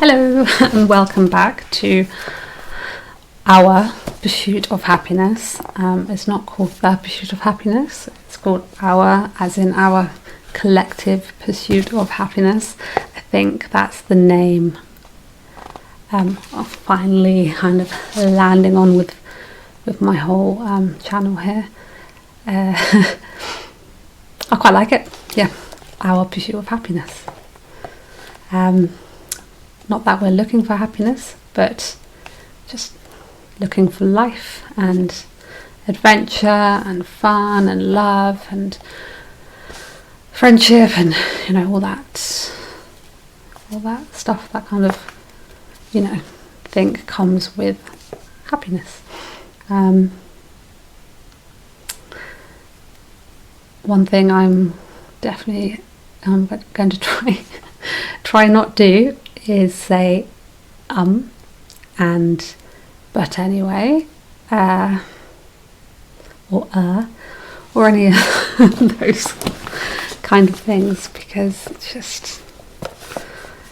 Hello and welcome back to our pursuit of happiness. It's not called the pursuit of happiness, it's called our, as in our collective pursuit of happiness. I think that's the name of finally kind of landing on with my whole channel here. I quite like it, yeah, our pursuit of happiness. Not that we're looking for happiness, but just looking for life and adventure and fun and love and friendship and all that stuff that kind of think comes with happiness. One thing I'm definitely going to try not do is say and but anyway or any of those kind of things, because it's just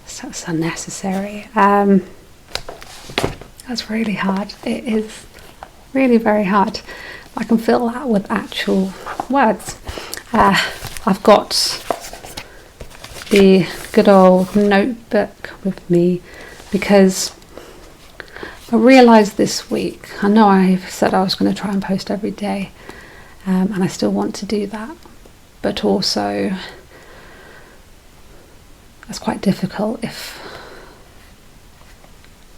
so unnecessary. That's really hard. It is really very hard. I can feel that with actual words. I've got the good old notebook with me because I realised this week, I know I've said I was going to try and post every day, and I still want to do that, but also it's quite difficult if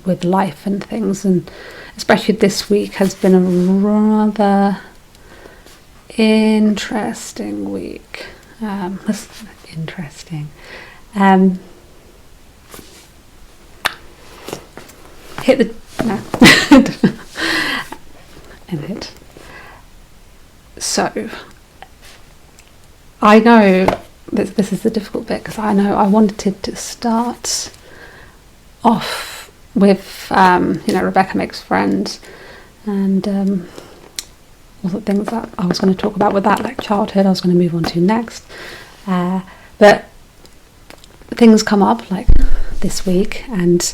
with life and things, and especially this week has been a rather interesting week. Interesting. Hit the no. In it. So I know that this is the difficult bit, because I know I wanted to start off with Rebecca Makes Friends and all the things that I was going to talk about with that, like childhood, I was going to move on to next. But things come up like this week, and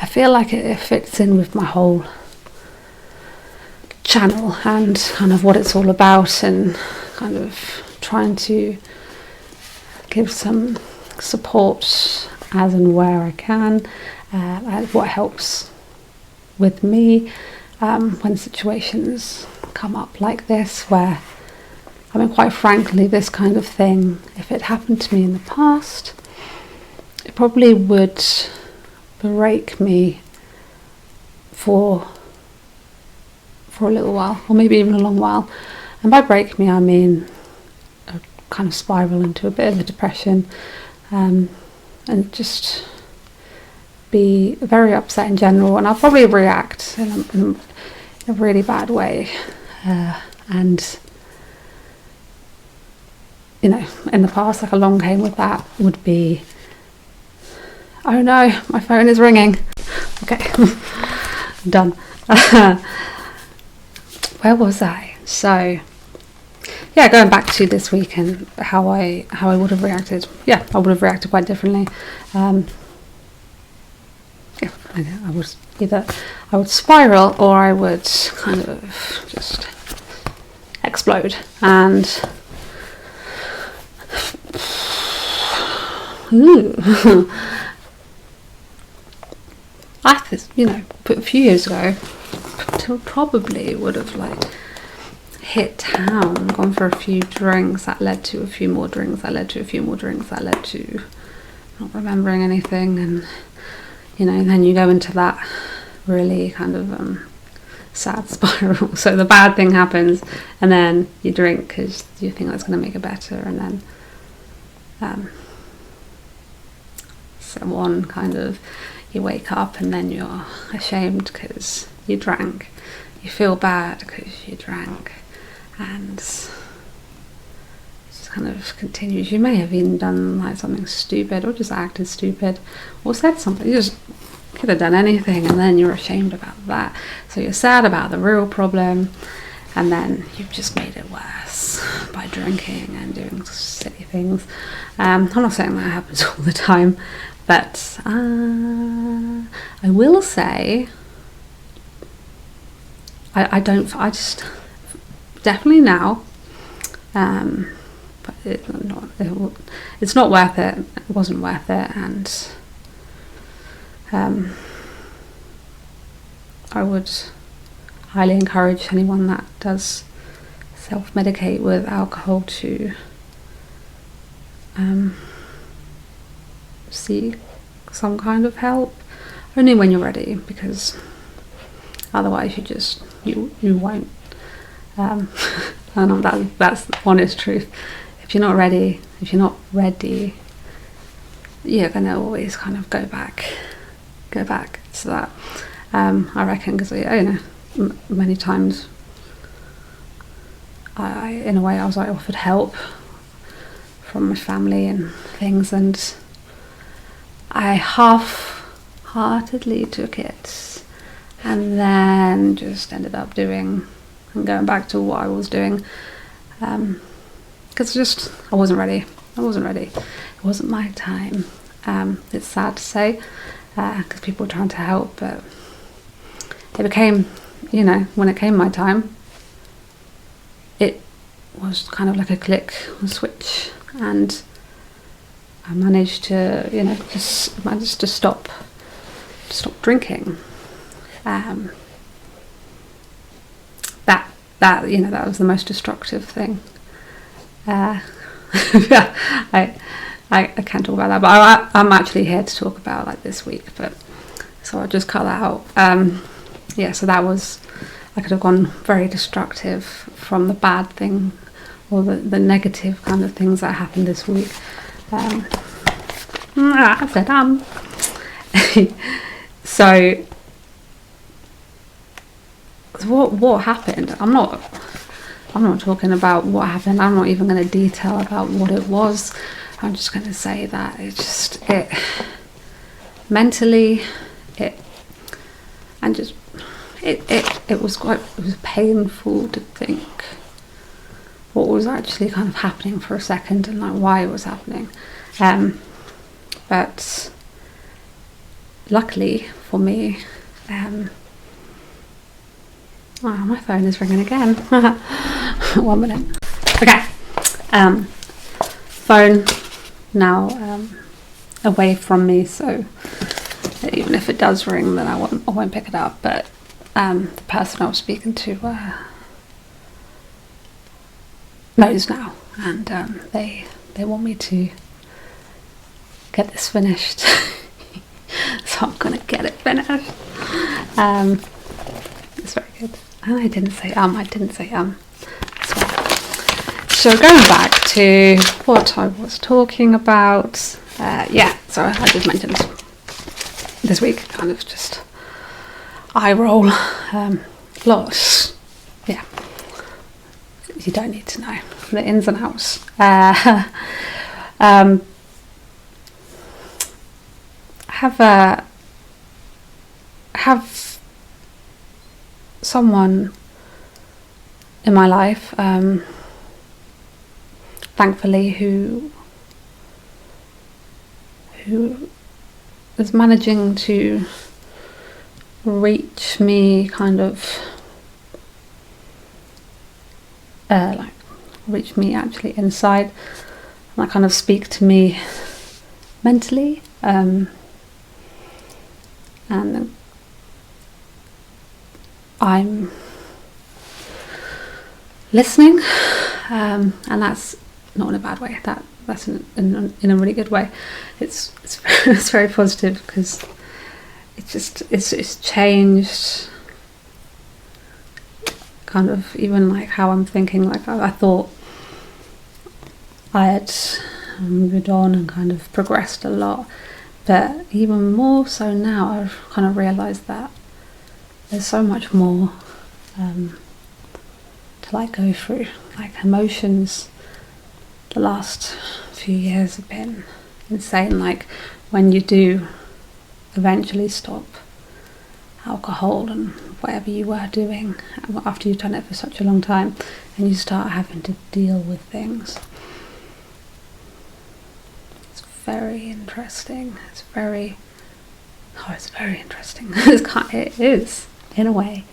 I feel like it fits in with my whole channel and kind of what it's all about, and kind of trying to give some support as and where I can, and what helps with me when situations come up like this, where I mean, quite frankly, this kind of thing, if it happened to me in the past, it probably would break me for a little while, or maybe even a long while. And by break me, I mean a kind of spiral into a bit of a depression, and just be very upset in general. And I'll probably react in a really bad way, and in the past, like along came with that would be, oh no, my phone is ringing. Okay, done. Where was I? So, yeah, going back to this week and how I would have reacted. Yeah, I would have reacted quite differently. I would spiral, or I would kind of just explode. And I a few years ago, probably would have hit town, gone for a few drinks, that led to a few more drinks, that led to a few more drinks, that led to not remembering anything, and then you go into that really kind of sad spiral. So the bad thing happens, and then you drink because you think that's going to make it better, and then someone kind of, you wake up and then you're ashamed because you drank, you feel bad because you drank, and it just kind of continues. You may have even done something stupid, or just acted stupid, or said something. You just could have done anything, and then you're ashamed about that. So you're sad about the real problem, and then you've just made it worse by drinking and doing silly things. I'm not saying that happens all the time, But I will say, I just definitely now, but it's not worth it. It wasn't worth it, and I would highly encourage anyone that does self-medicate with alcohol to seek some kind of help, only when you're ready, because otherwise you won't. And that's the honest truth. If you're not ready, you're gonna always kind of go back to that. I reckon, because many times in a way I was like offered help from my family and things, and I half-heartedly took it, and then just ended up doing and going back to what I was doing, because I wasn't ready. It wasn't my time. It's sad to say, because people were trying to help, but it became, when it came my time, it was kind of like a click, a switch, and I managed to, to stop drinking. That was the most destructive thing. I can't talk about that, but I'm actually here to talk about like this week. But so I'll just cut that out. So that was, I could have gone very destructive from the bad thing or the negative kind of things that happened this week. I said so what happened? I'm not talking about what happened. I'm not even going to detail about what it was. I'm just going to say that it mentally it was painful to think what was actually kind of happening for a second, and like why it was happening. But luckily for me, my phone is ringing again. 1 minute. Okay. Phone now away from me, so even if it does ring, then I won't pick it up. But the person I was speaking to knows now, and they want me to get this finished. So I'm gonna get it finished. It's very good. And I didn't say So going back to what I was talking about, so I just mentioned this week, kind of just eye roll, lots. Yeah, you don't need to know the ins and outs. Have someone in my life, thankfully, who is managing to reach me, kind of reach me actually inside, and kind of speak to me mentally, and I'm listening, and that's not in a bad way. That's in a really good way. It's it's very positive, because it's changed kind of even like how I'm thinking. Like I thought I had moved on and kind of progressed a lot, but even more so now, I've kind of realised that there's so much more to like go through. Like emotions, the last few years have been insane. Like when you do eventually stop alcohol and whatever you were doing after you've done it for such a long time, and you start having to deal with things, it's very interesting. It's very interesting. It is, in a way,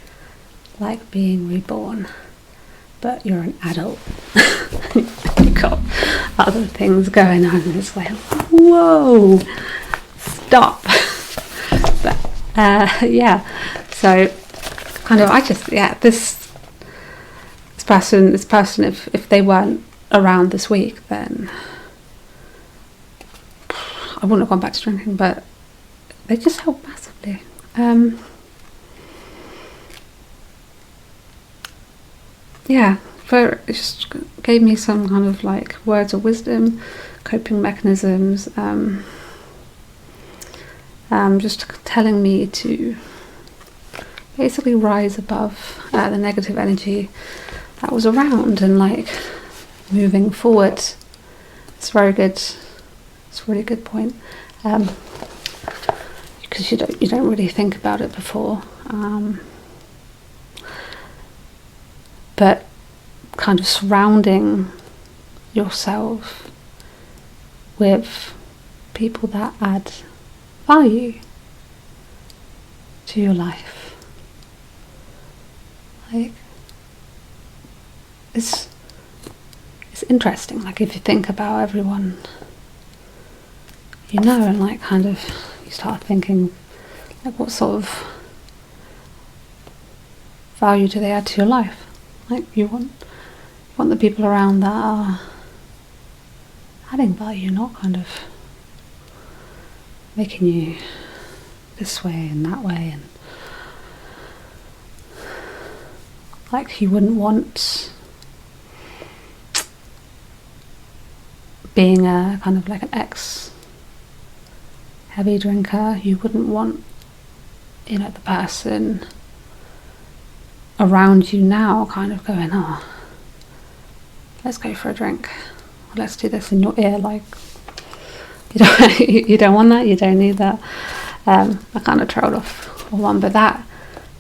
like being reborn, but you're an adult. You've got other things going on. It's like, whoa, stop. But yeah, so kind of, this person, if they weren't around this week, then I wouldn't have gone back to drinking, but they just helped massively. It just gave me some kind of like words of wisdom, coping mechanisms, just telling me to basically rise above the negative energy that was around and like moving forward. It's very good. It's a really good point, because you don't really think about it before, but kind of surrounding yourself with people that add value to your life. Like, it's interesting, like if you think about everyone you know, and like kind of you start thinking like what sort of value do they add to your life. Like you want the people around that are adding value, not kind of making you this way and that way, and like you wouldn't want being a kind of like an heavy drinker, you wouldn't want, the person around you now kind of going, oh, let's go for a drink, or let's do this in your ear. Like, you don't want that, you don't need that. I kind of trailed off on one, but that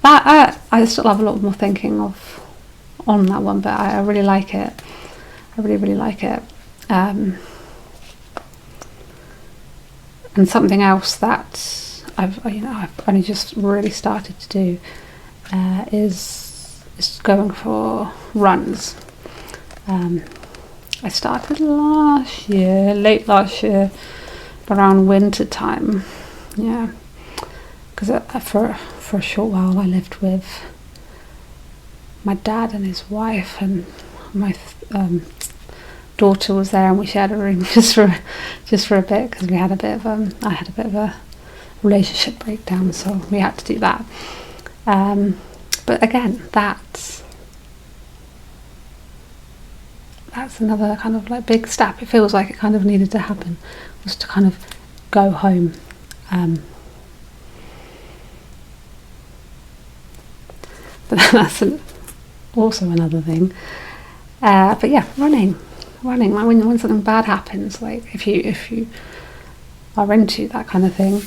I still have a lot more thinking of on that one, but I really like it. I really like it. And something else that I've only just really started to do is going for runs. I started late last year, around winter time. Yeah, because for a short while I lived with my dad and his wife, and my daughter was there, and we shared a room just for a bit, because we had a bit of I had a bit of a relationship breakdown, so we had to do that. But again, that's another kind of like big step. It feels like it kind of needed to happen, was to kind of go home. But that's also another thing. But yeah, running. Like when something bad happens, like if you are into that kind of thing,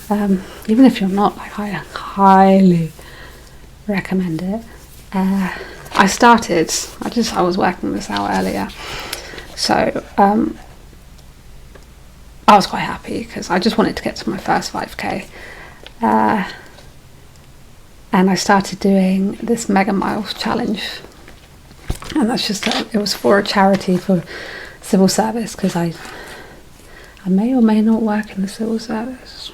even if you're not, like I highly recommend it. I was working this out earlier, so I was quite happy because I just wanted to get to my first 5k, and I started doing this Mega Miles challenge, and that's just it was for a charity for civil service, because I may or may not work in the civil service.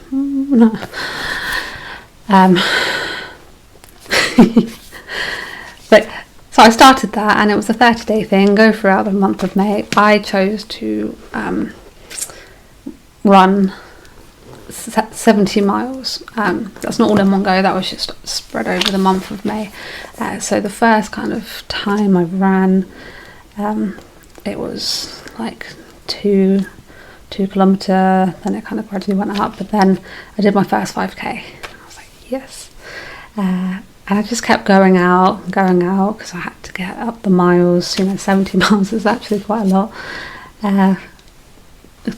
But so I started that, and it was a 30-day thing, go throughout the month of May. I chose to run 70 miles. That's not all in one go, that was just spread over the month of May. So the first kind of time I ran, it was like 2 kilometre, then it kind of gradually went up, but then I did my first 5k. I was like, yes. And I just kept going out, because I had to get up the miles. 70 miles is actually quite a lot to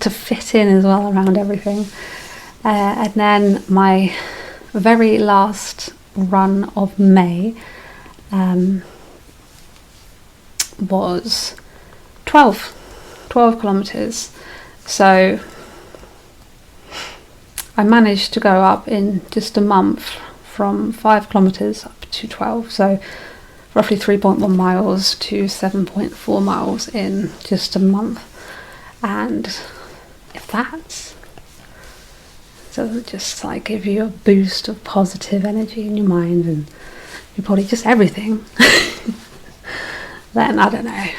fit in as well around everything. And then my very last run of May was 12 kilometres. So I managed to go up in just a month from 5 kilometres up to 12, so roughly 3.1 miles to 7.4 miles in just a month. And if that doesn't just like give you a boost of positive energy in your mind and your body, just everything, then I don't know.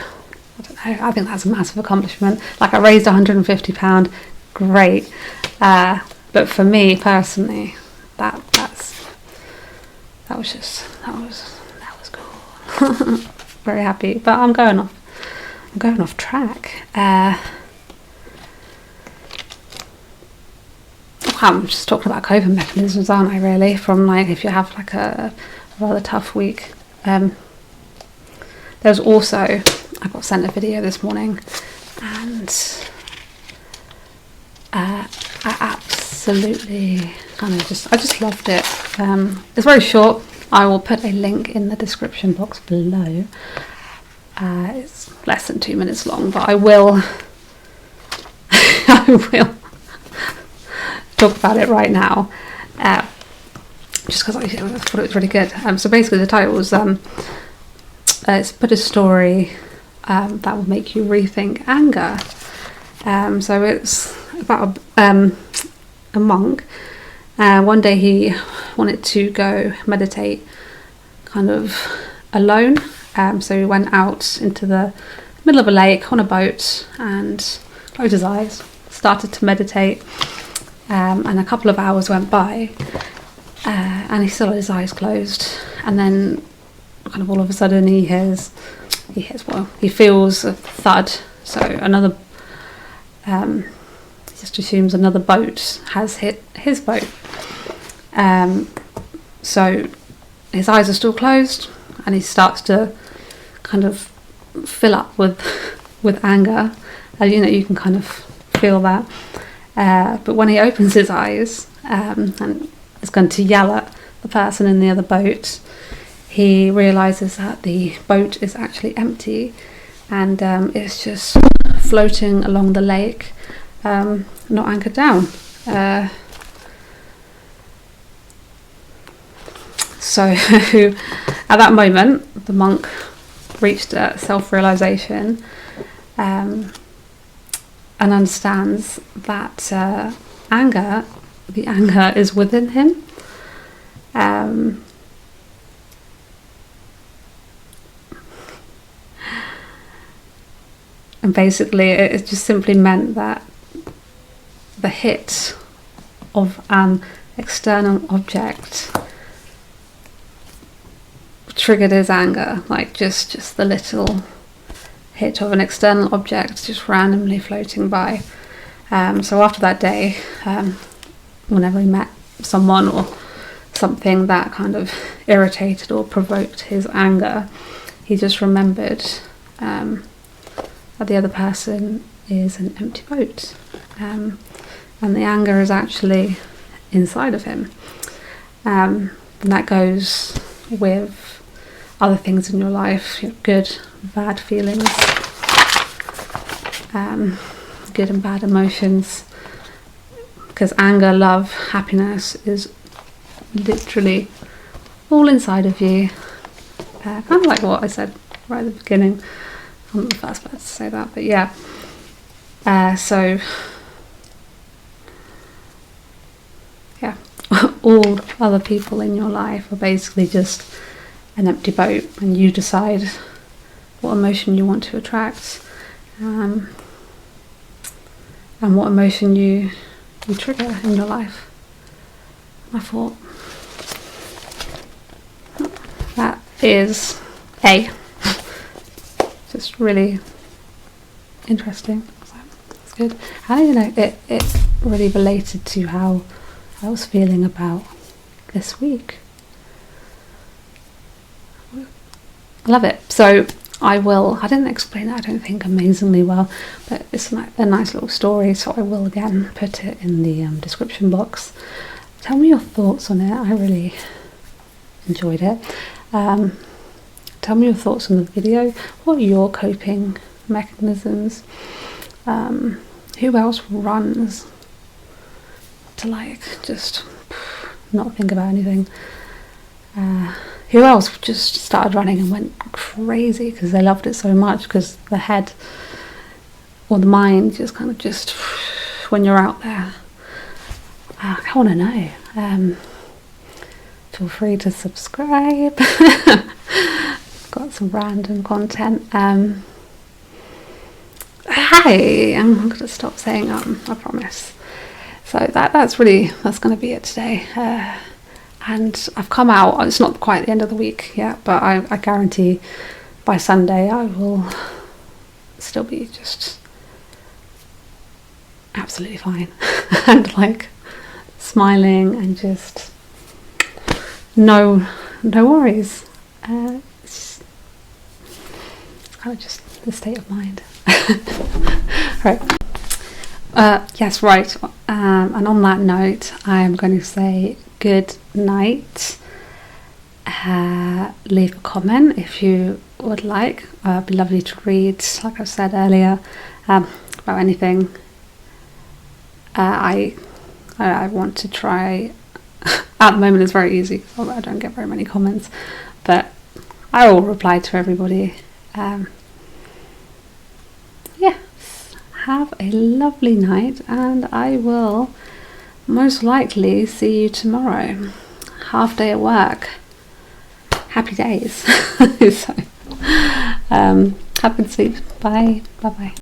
I think that's a massive accomplishment. Like, I raised £150, great. But for me personally, that was cool. Very happy. But I'm going off track. I'm just talking about coping mechanisms, aren't I, really? From like, if you have like a rather tough week. There's also, I got sent a video this morning, and I absolutely I just loved it. It's very short. I will put a link in the description box below. It's less than 2 minutes long, but I will talk about it right now, just because I thought it was really good. So basically the title was it's put a story that will make you rethink anger. So it's about a monk. One day he wanted to go meditate kind of alone, so he went out into the middle of a lake on a boat and closed his eyes, started to meditate, and a couple of hours went by, and he still had his eyes closed, and then kind of all of a sudden he feels a thud. So another he just assumes another boat has hit his boat. So his eyes are still closed, and he starts to kind of fill up with anger. You can kind of feel that. But when he opens his eyes and is going to yell at the person in the other boat, he realises that the boat is actually empty, and it's just floating along the lake, not anchored down. So at that moment, the monk reached a self-realisation, and understands that the anger is within him. And basically it just simply meant that the hit of an external object triggered his anger, like just the little hit of an external object just randomly floating by. So after that day, whenever he met someone or something that kind of irritated or provoked his anger, he just remembered that the other person is an empty boat, and the anger is actually inside of him. And that goes with other things in your life, good, bad feelings, good and bad emotions, because anger, love, happiness is literally all inside of you. Kind of like what I said right at the beginning. I'm not the first person to say that, but yeah. So yeah, all other people in your life are basically just an empty boat, and you decide what emotion you want to attract, and what emotion you trigger in your life. I thought that is just really interesting. So that's good. And it really related to how I was feeling about this week. Love it. So I didn't explain it, I don't think, amazingly well, but it's a nice little story, so I will again put it in the description box. Tell me your thoughts on it. I really enjoyed it. Tell me your thoughts on the video. What are your coping mechanisms? Who else runs to like just not think about anything. Who else just started running and went crazy because they loved it so much, because the head or the mind just kind of just, when you're out there, I want to know. Feel free to subscribe. Got some random content. Hey, I'm going to stop saying I promise. So that's going to be it today. And I've come out, it's not quite the end of the week yet, but I guarantee by Sunday I will still be just absolutely fine. And like smiling and just no worries. It's kind of just the state of mind. Right. Yes, right. And on that note, I'm going to say good night. Leave a comment if you would like. It'd be lovely to read, like I said earlier, about anything. I want to try. At the moment, it's very easy. I don't get very many comments, but I will reply to everybody. Yes, have a lovely night, and I will most likely see you tomorrow. Half day at work. Happy days. So, have good sleep. Bye. Bye.